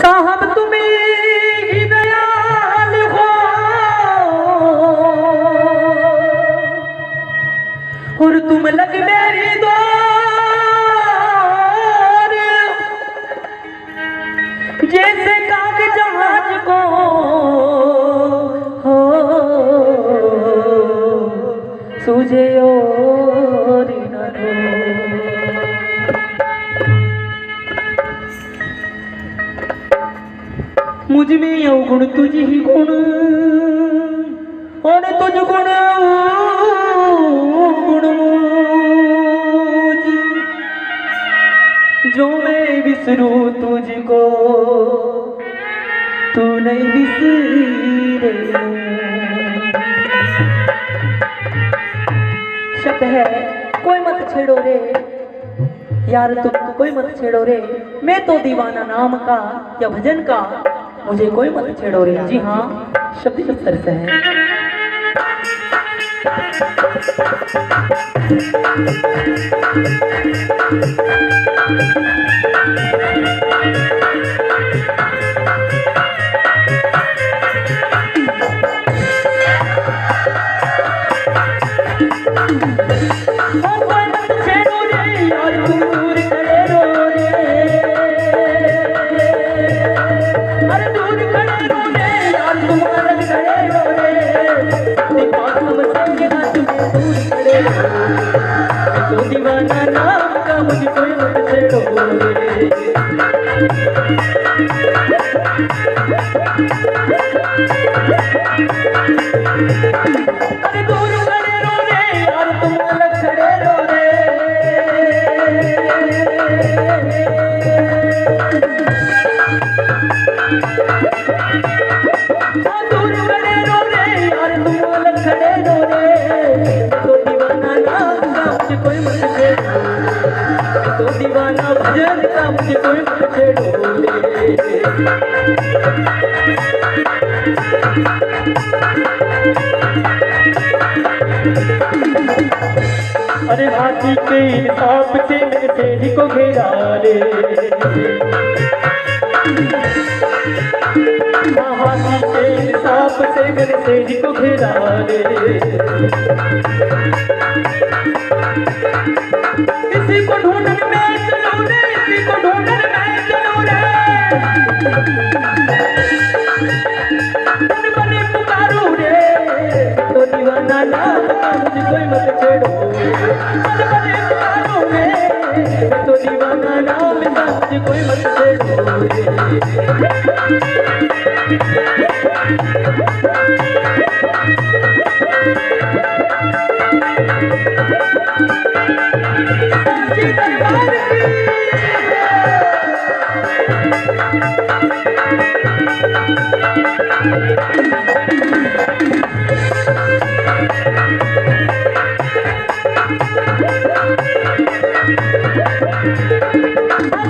साहब तुम्हें ही दयाल हो और तुम लग मेरी दौर जैसे काग जहाज को हो सूझे और न हो। मुझ में अवगुण तुझ ही गुण और तुझ गुण गुण मुझ जो मैं विसरू तुझको तू नहीं विसरे। शब्द है कोई मत छेड़ो रे यार तुम कोई मत छेड़ो रे, मैं तो दीवाना नाम का या भजन का, मुझे कोई मत छेड़ो रे। जी हाँ, शब्द किस तरह से है। तो दीवाना नाम का मुझे कोई मत छेड़ो रे। अरे दूर खड़े रो रे यार तुम अलग खड़े रो रे। दूर खड़े रो रे यार तुम अलग खड़े रो रे। तो दीवाना नाम का मुझे कोई मत छेड़ो, तो दीवाना भजन का मुझे कोई मत छेड़ो रे। अरे हाथी के इंसाफ से मेरे तेज को घेरा रे। हाथी के इंसाफ से मेरे तेज को घेरा रे। इसी को ढूंढने में चलो रे, इसी को ढूंढने में चलो रे। बने बने पुकारो रे, तो दीवाना नाम का मुझे कोई मत छेड़ो। बने बने पुकारो रे, तो दीवाना नाम का मुझे कोई मत छेड़ो रे।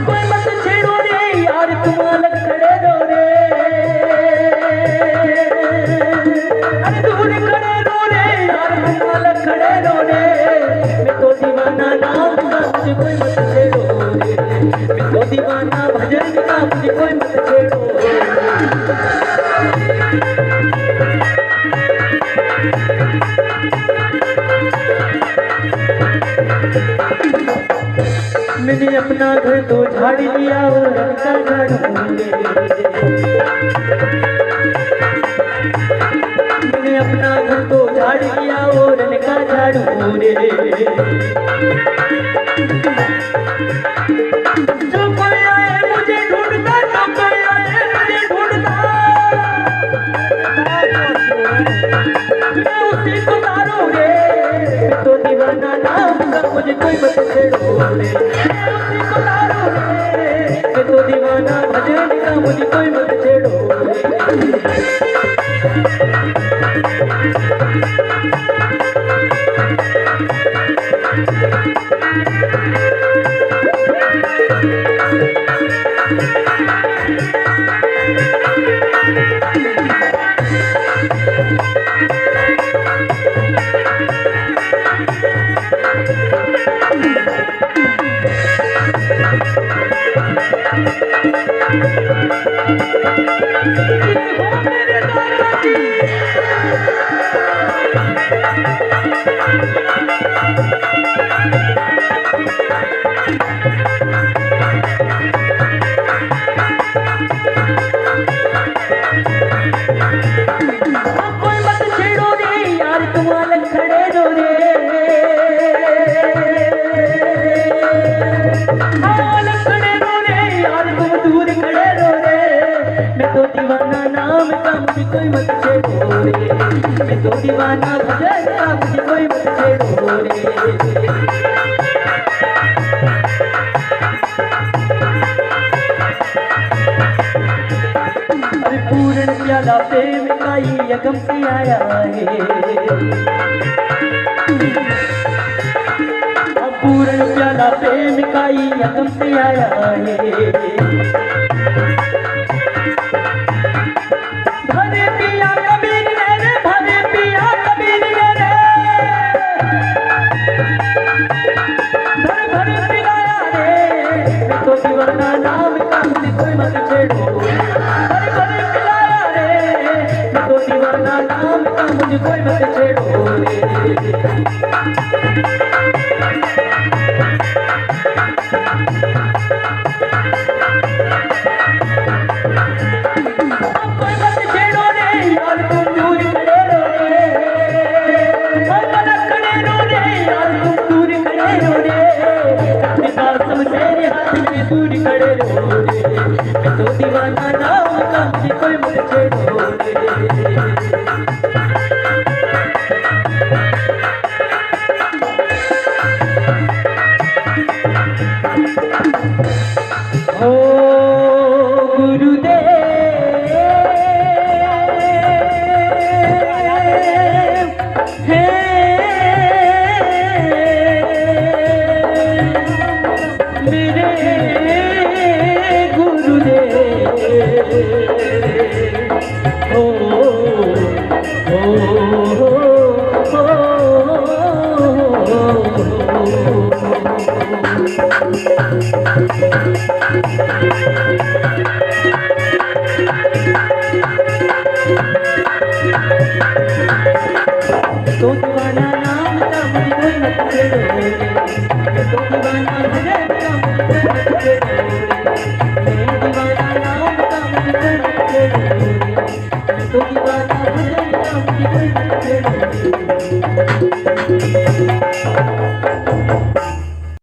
कोई मत छेड़ो रे यार तुम अलग खड़े रो रे। अरे दूर खड़े रो रे यार तुम अलग खड़े रो रे। मैं तो दीवाना नाम का मुझे कोई मत छेड़ो रे। मैं तो दीवाना भजन का मुझे कोई मत छेड़ो रे। मैंने अपना घर तो झाड़ लिया और रंगा झाड़ू रे। मैंने अपना घर तो झाड़ लिया और रंगा झाड़ू रे। जो कोई आए मुझे ढूंढता, जो कोई आए मुझे ढूंढता, मैं उसी को मारू रे। तो दीवाना नाम का मुझे कोई मत छेड़ो रे। तो दीवाना भजन का मुझे कोई मत छेड़ो रे। हो मेरे दादाजी। कोई मत छेड़ो रे यार तुम अलग खड़े रो रे, अलग खड़े रो रे यार तुम दूर खड़े रो रे। मैं तो दीवाना नाम का मुझे कोई मत छेड़ो रे, मैं तो दीवाना भजन का मुझे कोई मत छेड़ो रे। पूर्ण प्याला प्रेम का ये यगम से आया है, पूर्ण प्याला प्रेम का ये यगम से आया है। भरे पिया कबीर मेरे, भरे पिया कबीर मेरे, भर भर पिलाया रे। मैं तो दीवाना नाम का मुझे कोई मत छेड़ो, दीवाना नाम का मुझे कोई मत छेड़ो रे। कोई मत छेड़ो रे यार तुम दूर खड़े रो रे, अलग खड़े रो रे यार तुम दूर खड़े रो रे। विकासम तेरे हाथ में दूर खड़े रो रे। मैं तो दीवाना नाम का मुझे कोई मत छेड़ो रे। ओ गुरुदेव हे मेरे गुरुदेव, ओ तो दीवाना नाम का मुझे कोई मत छेड़ो रे, तो दीवाना